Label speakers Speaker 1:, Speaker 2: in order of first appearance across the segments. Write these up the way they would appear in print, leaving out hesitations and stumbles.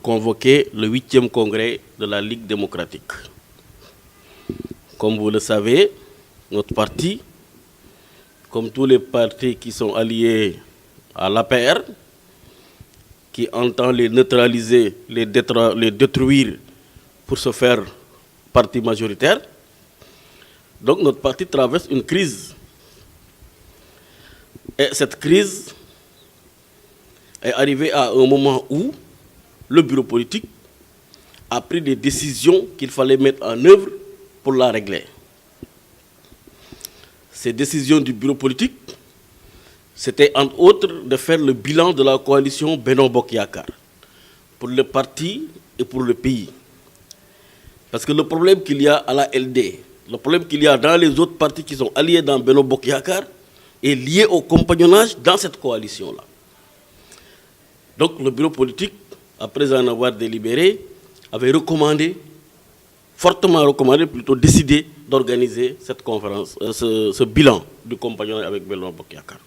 Speaker 1: convoqué le 8e congrès de la Ligue démocratique. Comme vous le savez, notre parti, comme tous les partis qui sont alliés à l'APR, qui entend les neutraliser, les détruire pour se faire parti majoritaire. Donc notre parti traverse une crise. Et cette crise est arrivée à un moment où le bureau politique a pris des décisions qu'il fallait mettre en œuvre pour la régler. Ces décisions du bureau politique, c'était entre autres de faire le bilan de la coalition Benno Bokk Yakaar pour le parti et pour le pays. Parce que le problème qu'il y a à la LD, le problème qu'il y a dans les autres partis qui sont alliés dans Benno Bokk Yakaar est lié au compagnonnage dans cette coalition-là. Donc le bureau politique, après en avoir délibéré, avait recommandé, fortement recommandé, plutôt décidé d'organiser cette conférence, ce bilan du compagnonnage avec Benno Bokk Yakaar.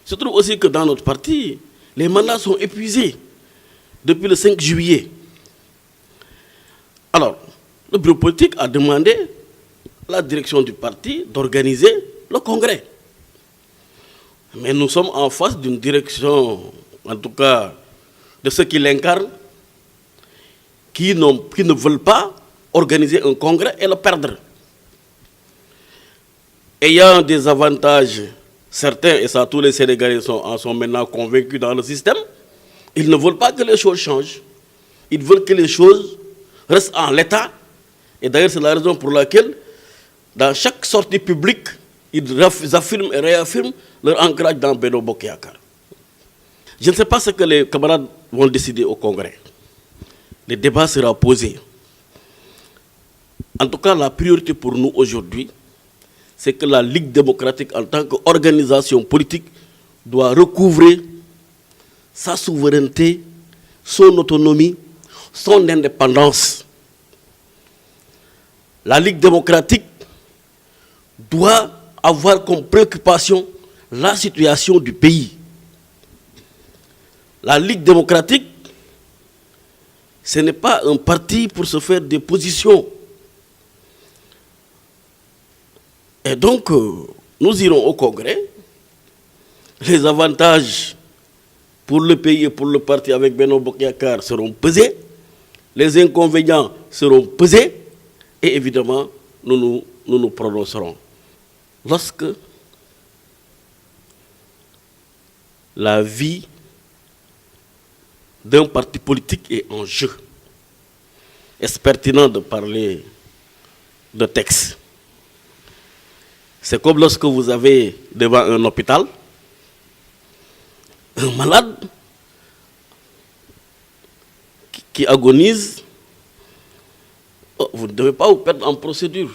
Speaker 1: Il se trouve aussi que dans notre parti, les mandats sont épuisés depuis le 5 juillet. Alors, le bureau politique a demandé à la direction du parti d'organiser le congrès. Mais nous sommes en face d'une direction, en tout cas de ceux qui l'incarnent, qui ne veulent pas organiser un congrès et le perdre. Ayant des avantages certains, et ça tous les Sénégalais sont maintenant convaincus dans le système, ils ne veulent pas que les choses changent. Ils veulent que les choses restent en l'état. Et d'ailleurs, c'est la raison pour laquelle, dans chaque sortie publique, ils affirment et réaffirment leur ancrage dans Benno Bokk Yakaar. Je ne sais pas ce que les camarades vont décider au Congrès. Le débat sera posé. En tout cas, la priorité pour nous aujourd'hui, c'est que la Ligue démocratique, en tant qu'organisation politique, doit recouvrer sa souveraineté, son autonomie, son indépendance. La Ligue démocratique doit avoir comme préoccupation la situation du pays. La Ligue démocratique, ce n'est pas un parti pour se faire des positions. Et donc, nous irons au Congrès. Les avantages pour le pays et pour le parti avec Benno Bokk Yakaar seront pesés. Les inconvénients seront pesés. Et évidemment, nous nous prononcerons. Lorsque la vie d'un parti politique est en jeu, est-ce pertinent de parler de texte? C'est comme lorsque vous avez devant un hôpital un malade qui agonise. Vous ne devez pas vous perdre en procédure.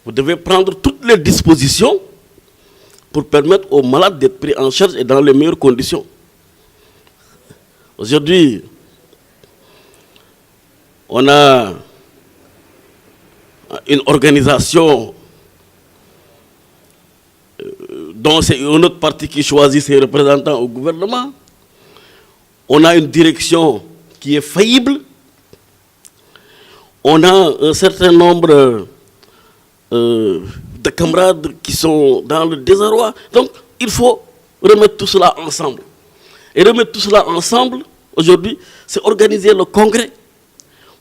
Speaker 1: Vous devez prendre toutes les dispositions pour permettre aux malades d'être pris en charge et dans les meilleures conditions. Aujourd'hui, on a une organisation dont c'est un autre parti qui choisit ses représentants au gouvernement. On a une direction qui est faillible. On a un certain nombre de camarades qui sont dans le désarroi. Donc, il faut remettre tout cela ensemble. Et remettre tout cela ensemble, aujourd'hui, c'est organiser le congrès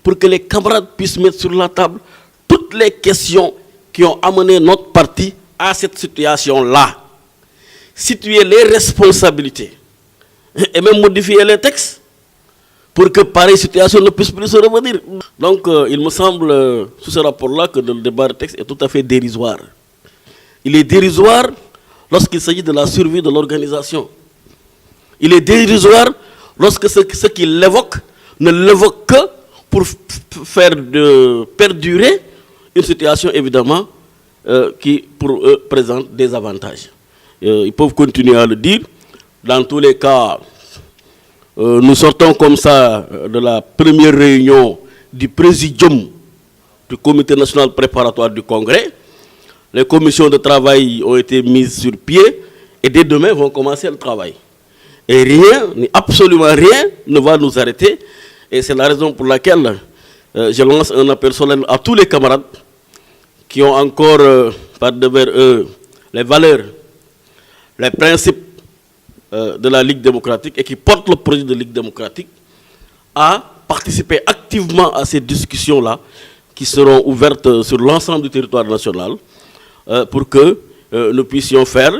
Speaker 1: pour que les camarades puissent mettre sur la table toutes les questions qui ont amené notre parti à cette situation-là. Situer les responsabilités et même modifier les textes pour que pareille situation ne puisse plus se revenir. Donc, il me semble, sous ce rapport-là, que le débat de texte est tout à fait dérisoire. Il est dérisoire lorsqu'il s'agit de la survie de l'organisation. Il est dérisoire lorsque ce qu'il évoque ne l'évoque que pour faire perdurer une situation, évidemment, qui, pour eux, présente des avantages. Ils peuvent continuer à le dire. Dans tous les cas, nous sortons comme ça de la première réunion du présidium du Comité national préparatoire du Congrès. Les commissions de travail ont été mises sur pied et dès demain vont commencer le travail. Et rien, absolument rien, ne va nous arrêter. Et c'est la raison pour laquelle je lance un appel solennel à tous les camarades qui ont encore par devers eux les valeurs, les principes de la Ligue démocratique et qui portent le projet de Ligue démocratique à participer activement à ces discussions-là qui seront ouvertes sur l'ensemble du territoire national pour que nous puissions faire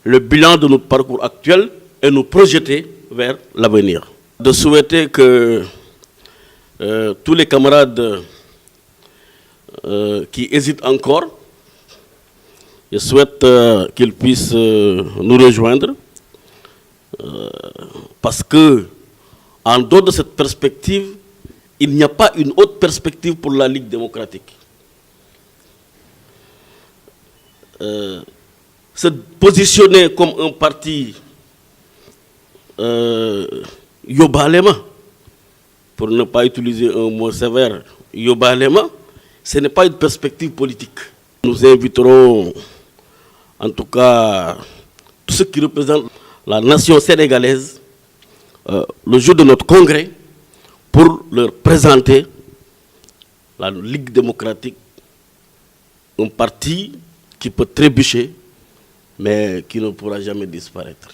Speaker 1: le bilan de notre parcours actuel et nous projeter vers l'avenir. De souhaiter que tous les camarades qui hésitent encore, je souhaite qu'ils puissent nous rejoindre parce que en dehors de cette perspective, il n'y a pas une autre perspective pour la Ligue démocratique. Se positionner comme un parti yobalema, pour ne pas utiliser un mot sévère, yobalema, ce n'est pas une perspective politique. Nous inviterons en tout cas tous ceux qui représentent la nation sénégalaise le jour de notre congrès pour leur présenter la Ligue démocratique, un parti qui peut trébucher mais qui ne pourra jamais disparaître.